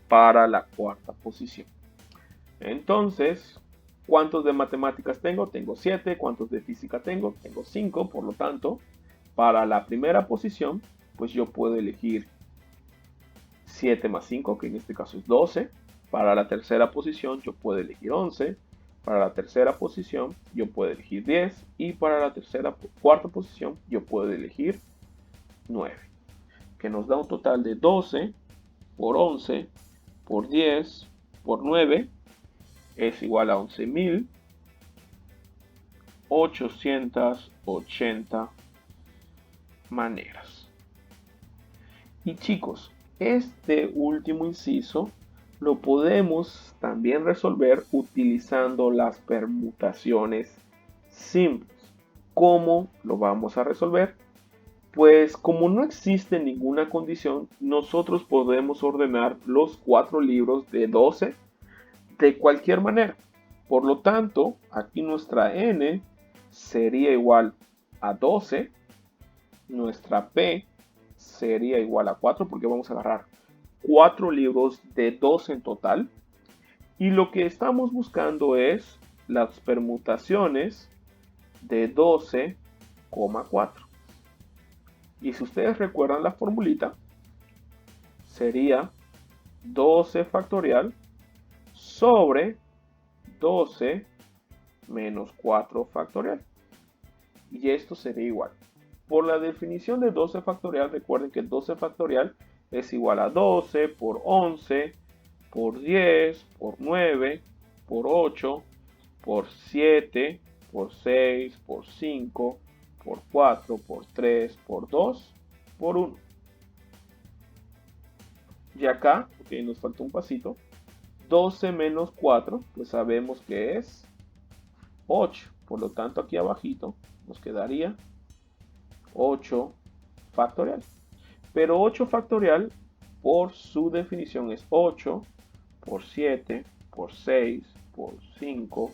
para la cuarta posición. Entonces, ¿cuántos de matemáticas tengo? Tengo 7. ¿Cuántos de física tengo? Tengo 5. Por lo tanto, para la primera posición, pues yo puedo elegir 7 más 5, que en este caso es 12. Para la tercera posición, yo puedo elegir 11. Para la tercera posición, yo puedo elegir 10. Y para la cuarta posición, yo puedo elegir 9. Que nos da un total de 12 por 11 por 10 por 9 es igual a 11.880 maneras. Y chicos, este último inciso lo podemos también resolver utilizando las permutaciones simples. ¿Cómo lo vamos a resolver? Pues como no existe ninguna condición, nosotros podemos ordenar los 4 libros de 12 de cualquier manera. Por lo tanto, aquí nuestra n sería igual a 12, nuestra p sería igual a 4, porque vamos a agarrar 4 libros de 12 en total. Y lo que estamos buscando es las permutaciones de 12,4. Y si ustedes recuerdan la formulita, sería 12 factorial sobre 12 menos 4 factorial. Y esto sería igual. Por la definición de 12 factorial, recuerden que 12 factorial es igual a 12 por 11 por 10 por 9 por 8 por 7 por 6 por 5 por 4 por 3 por 2 por 1. Y acá, ok, nos falta un pasito. 12 menos 4, pues sabemos que es 8. Por lo tanto, aquí abajito nos quedaría 8 factorial. Pero 8 factorial, por su definición, es 8 por 7 por 6 por 5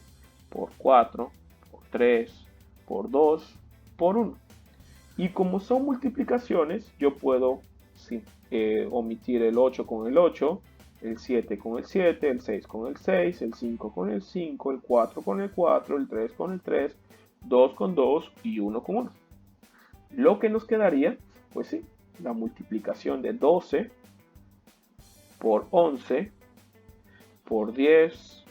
por 4 por 3 por 2 por 1. Y como son multiplicaciones, yo puedo omitir el 8 con el 8, el 7 con el 7, el 6 con el 6, el 5 con el 5, el 4 con el 4, el 3 con el 3, 2 con 2 y 1 con 1. Lo que nos quedaría, pues sí, la multiplicación de 12 por 11 por 10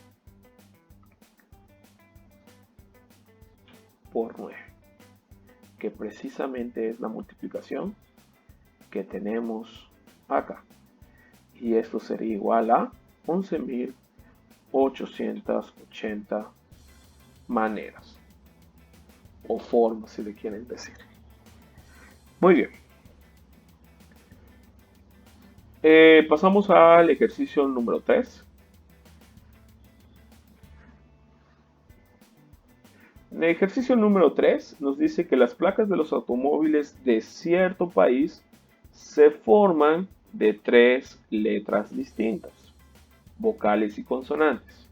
por 9, que precisamente es la multiplicación que tenemos acá. Y esto sería igual a 11.880 maneras o formas, si le quieren decir. Muy bien. Pasamos al ejercicio número 3. En el ejercicio número 3 nos dice que las placas de los automóviles de cierto país se forman de 3 letras distintas, vocales y consonantes,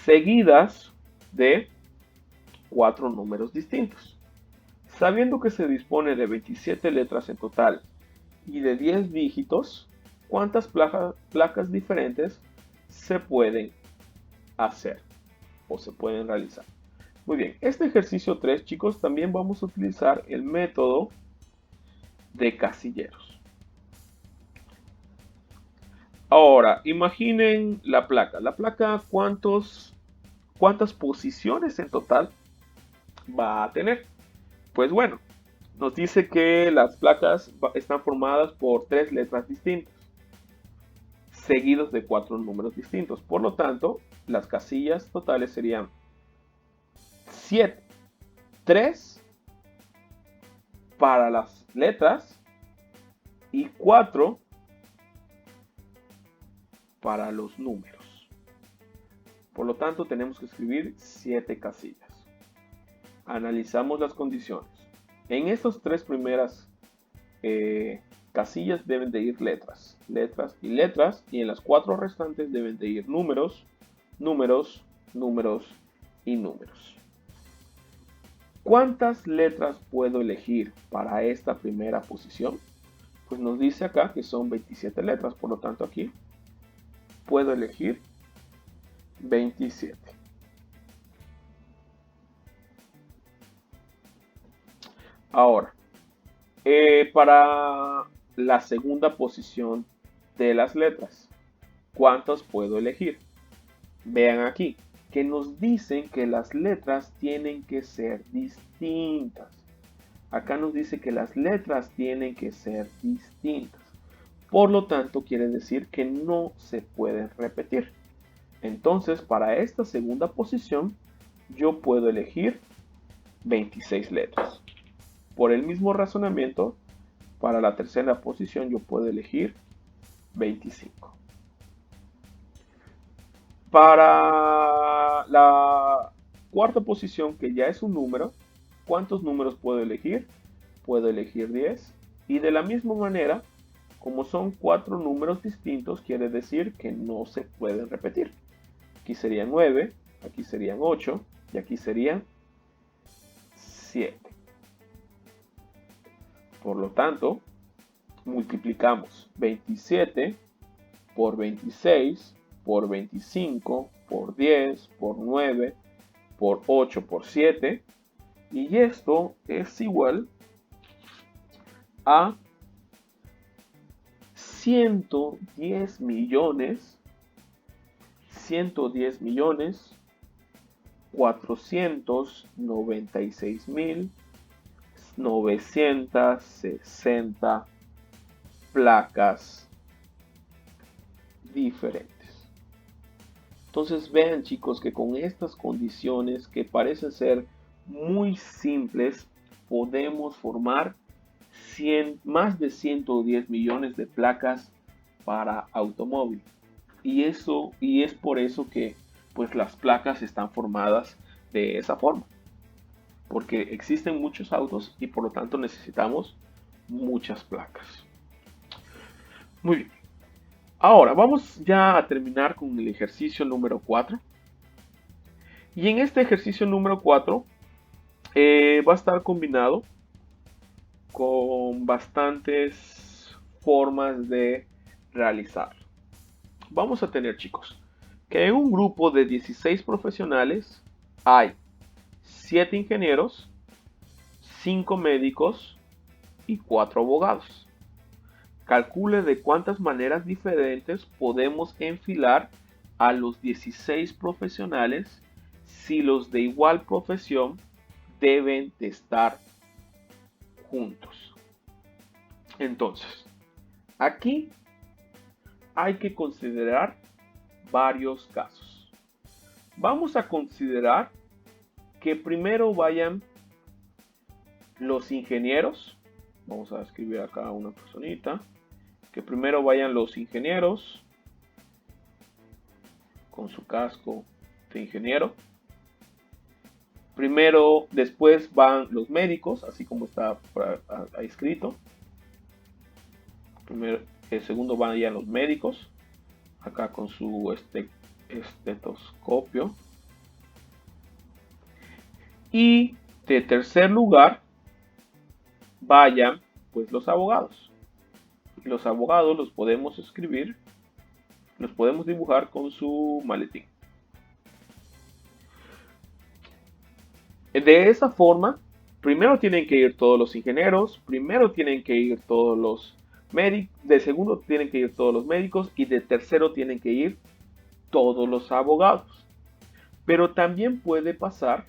seguidas de 4 números distintos. Sabiendo que se dispone de 27 letras en total y de 10 dígitos, ¿cuántas placas diferentes se pueden hacer o se pueden realizar? Muy bien, este ejercicio 3, chicos, también vamos a utilizar el método de casilleros. Ahora, imaginen la placa. La placa, ¿cuántas posiciones en total va a tener? Pues bueno, nos dice que las placas están formadas por 3 letras distintas, seguidos de 4 números distintos. Por lo tanto, las casillas totales serían 7. 3 para las letras y 4 para los números. Por lo tanto, tenemos que escribir 7 casillas. Analizamos las condiciones. En estas 3 primeras casillas deben de ir letras, letras y letras, y en las 4 restantes deben de ir números, números, números y números. ¿Cuántas letras puedo elegir para esta primera posición? Pues nos dice acá que son 27 letras, por lo tanto aquí puedo elegir 27. Ahora, para la segunda posición de las letras, ¿cuántas puedo elegir? Vean aquí, que nos dicen que las letras tienen que ser distintas. Acá nos dice que las letras tienen que ser distintas. Por lo tanto, quiere decir que no se pueden repetir. Entonces, para esta segunda posición, yo puedo elegir 26 letras. Por el mismo razonamiento, para la tercera posición yo puedo elegir 25. Para la cuarta posición, que ya es un número, ¿cuántos números puedo elegir? Puedo elegir 10. Y de la misma manera, como son 4 números distintos, quiere decir que no se pueden repetir. Aquí serían 9, aquí serían 8 y aquí serían 7. Por lo tanto, multiplicamos 27 por 26 por 25 por 10 por 9 por 8 por 7, y esto es igual a 110 millones 496.960 placas diferentes. Entonces vean, chicos, que con estas condiciones que parecen ser muy simples, podemos formar más de 110 millones de placas para automóvil. Y es por eso que pues las placas están formadas de esa forma. Porque existen muchos autos y por lo tanto necesitamos muchas placas. Muy bien. Ahora vamos ya a terminar con el ejercicio número 4. Y en este ejercicio número 4 va a estar combinado con bastantes formas de realizar. Vamos a tener, chicos, que en un grupo de 16 profesionales hay 7 ingenieros, 5 médicos y 4 abogados. Calcule de cuántas maneras diferentes podemos enfilar a los 16 profesionales si los de igual profesión deben de estar juntos. Entonces, aquí hay que considerar varios casos. Vamos a considerar que primero vayan los ingenieros. Vamos a escribir acá una personita. Que primero vayan los ingenieros con su casco de ingeniero. Primero, después van los médicos, así como está ahí escrito. Primero, el segundo van ya los médicos, acá con su estetoscopio. Y de tercer lugar vayan pues los abogados. Los abogados los podemos escribir, los podemos dibujar con su maletín. De esa forma, primero tienen que ir todos los ingenieros, primero tienen que ir todos los médicos, de segundo tienen que ir todos los médicos y de tercero tienen que ir todos los abogados. Pero también puede pasar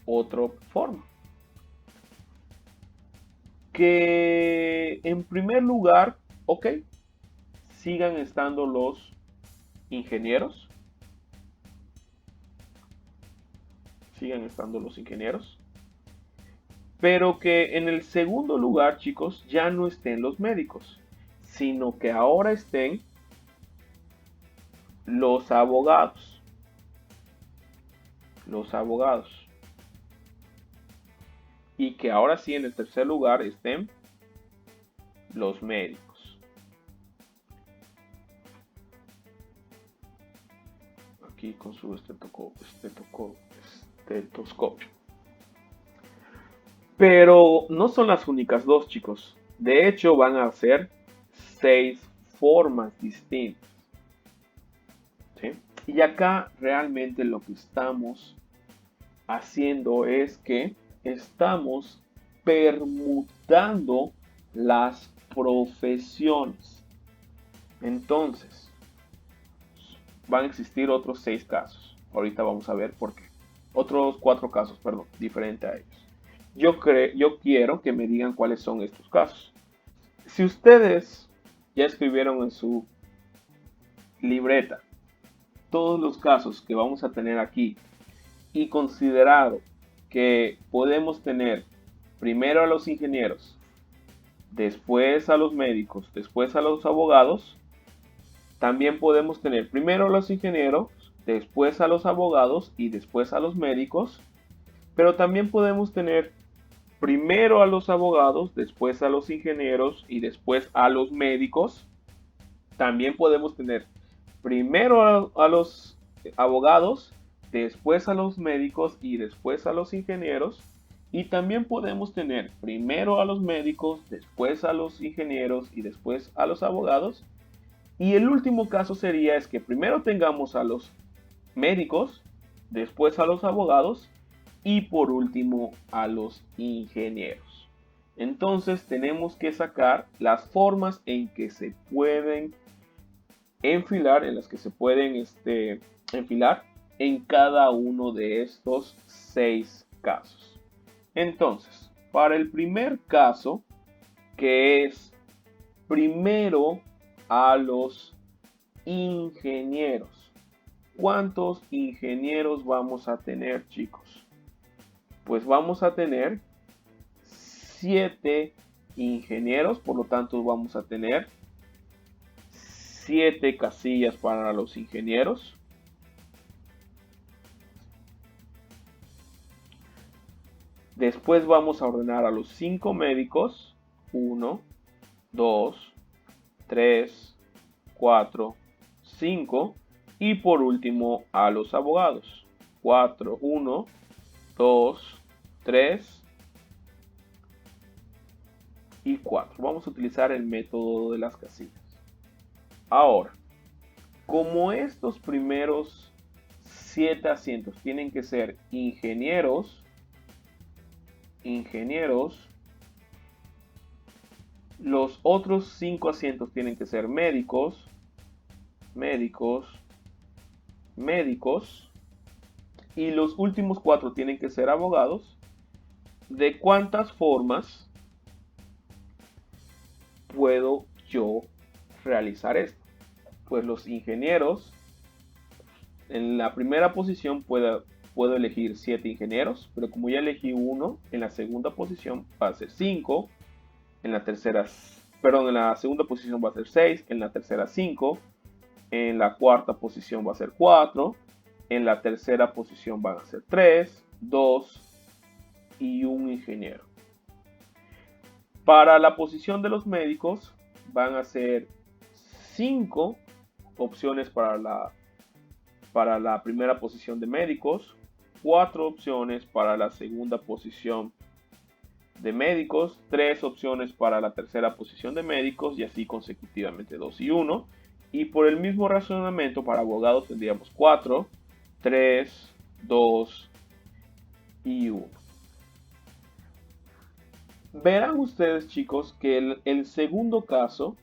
otra forma. Que en primer lugar, ok, sigan estando los ingenieros. Sigan estando los ingenieros. Pero que en el segundo lugar, chicos, ya no estén los médicos, sino que ahora estén los abogados. Los abogados. Y que ahora sí en el tercer lugar estén los médicos. Aquí con su estetoscopio. Pero no son las únicas dos, chicos. De hecho, van a ser 6 formas distintas. ¿Sí? Y acá realmente lo que estamos haciendo es que estamos permutando las profesiones. Entonces, van a existir otros 6 casos. Ahorita vamos a ver por qué. Otros 4 casos, perdón, diferente a ellos. Yo quiero que me digan cuáles son estos casos. Si ustedes ya escribieron en su libreta todos los casos que vamos a tener aquí y considerado que podemos tener primero a los ingenieros, después a los médicos, después a los abogados, también podemos tener primero a los ingenieros, después a los abogados y después a los médicos, pero también podemos tener primero a los abogados, después a los ingenieros y después a los médicos. También podemos tener primero a los abogados, después a los médicos y después a los ingenieros. Y también podemos tener primero a los médicos, después a los ingenieros y después a los abogados. Y el último caso sería es que primero tengamos a los médicos, después a los abogados y por último a los ingenieros. Entonces tenemos que sacar las formas en que se pueden enfilar, en las que se pueden enfilar en cada uno de estos 6 casos. Entonces, para el primer caso, que es primero a los ingenieros. ¿Cuántos ingenieros vamos a tener, chicos? Pues vamos a tener 7 ingenieros, por lo tanto vamos a tener 7 casillas para los ingenieros. Después vamos a ordenar a los 5 médicos. 1, 2, 3, 4, 5. Y por último a los abogados. 4, 1, 2, 3 y 4. Vamos a utilizar el método de las casillas. Ahora, como estos primeros 7 asientos tienen que ser ingenieros, los otros 5 asientos tienen que ser médicos, y los últimos 4 tienen que ser abogados. ¿De cuántas formas puedo yo realizar esto? Pues los ingenieros, en la primera posición puedo elegir 7 ingenieros, pero como ya elegí uno, en la segunda posición va a ser 5, en la tercera perdón, en la segunda posición va a ser 6, en la tercera 5, en la cuarta posición va a ser 4, en la tercera posición van a ser 3, 2 y un ingeniero. Para la posición de los médicos van a ser 5 opciones para la primera posición de médicos, 4 opciones para la segunda posición de médicos, 3 opciones para la tercera posición de médicos y así consecutivamente 2 y 1. Y por el mismo razonamiento para abogados tendríamos 4, 3, 2 y 1. Verán ustedes, chicos, que el segundo caso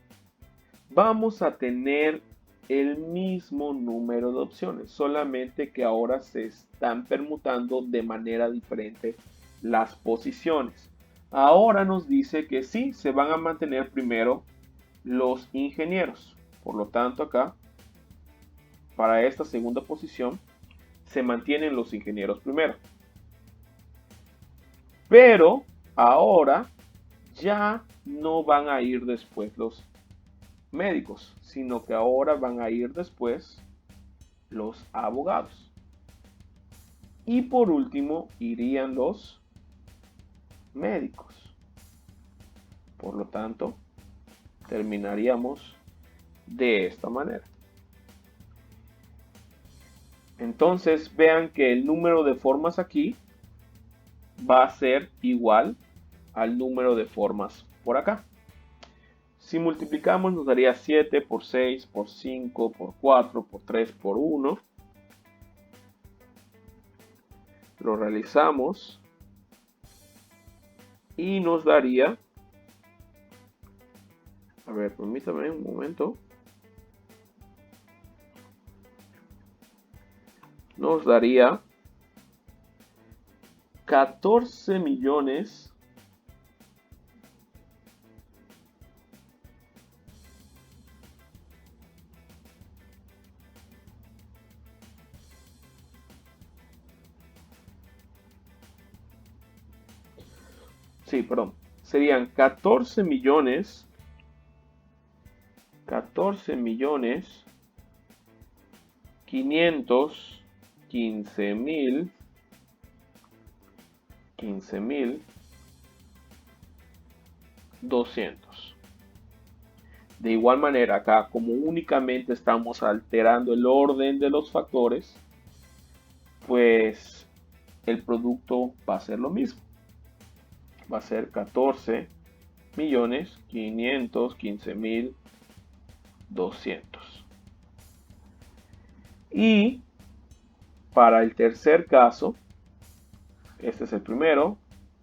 vamos a tener el mismo número de opciones, solamente que ahora se están permutando de manera diferente las posiciones. Ahora nos dice que sí, se van a mantener primero los ingenieros. Por lo tanto, acá, para esta segunda posición, se mantienen los ingenieros primero. Pero ahora ya no van a ir después los médicos, sino que ahora van a ir después los abogados. Y por último irían los médicos. Por lo tanto, terminaríamos de esta manera. Entonces vean que el número de formas aquí va a ser igual al número de formas por acá. Si multiplicamos nos daría 7 por 6, por 5, por 4, por 3, por 1. Lo realizamos y nos daría, a ver, permítame un momento, nos daría 14 millones serían 14 millones 515 mil 200. De igual manera, acá como únicamente estamos alterando el orden de los factores, pues el producto va a ser lo mismo. Va a ser 14 millones 515 mil 200. Y para el tercer caso, este es el primero,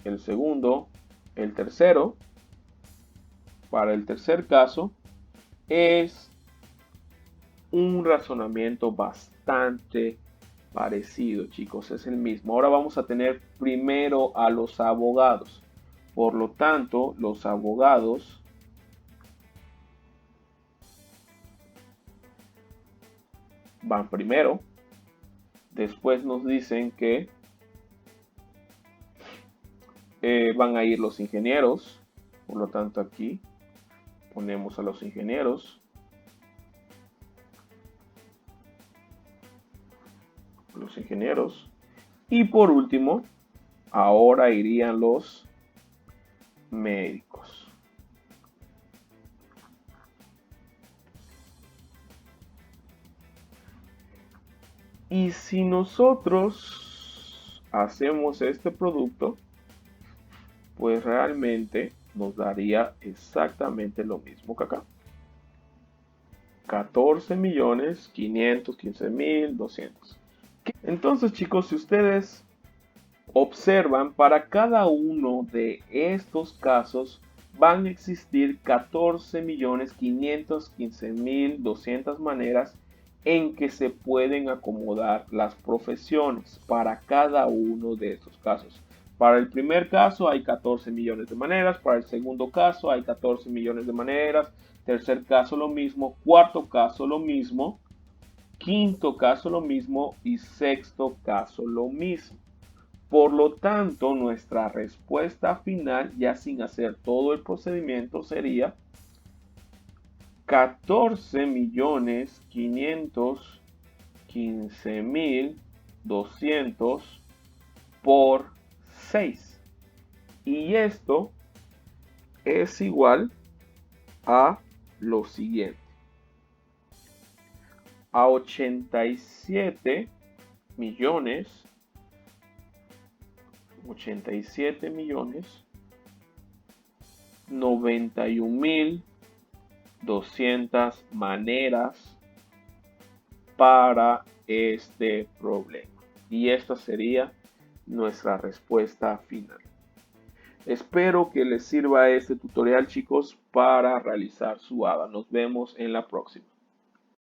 el segundo, el tercero. Para el tercer caso es un razonamiento bastante parecido, chicos, es el mismo. Ahora vamos a tener primero a los abogados. Por lo tanto, los abogados van primero. Después nos dicen que van a ir los ingenieros. Por lo tanto, aquí ponemos a los ingenieros. Y por último, ahora irían los médicos. Y si nosotros hacemos este producto, pues realmente nos daría exactamente lo mismo que acá. 14 millones 515 mil 200. Entonces, chicos, si ustedes observan, para cada uno de estos casos van a existir 14 millones 515 mil 200 maneras en que se pueden acomodar las profesiones para cada uno de estos casos. Para el primer caso hay 14 millones de maneras, para el segundo caso hay 14 millones de maneras, tercer caso lo mismo, cuarto caso lo mismo, quinto caso lo mismo y sexto caso lo mismo. Por lo tanto, nuestra respuesta final, ya sin hacer todo el procedimiento, sería 14.515.200 por 6. Y esto es igual a lo siguiente. A 87 millones 91.200 maneras para este problema. Y esta sería nuestra respuesta final. Espero que les sirva este tutorial, chicos, para realizar su ABA. Nos vemos en la próxima.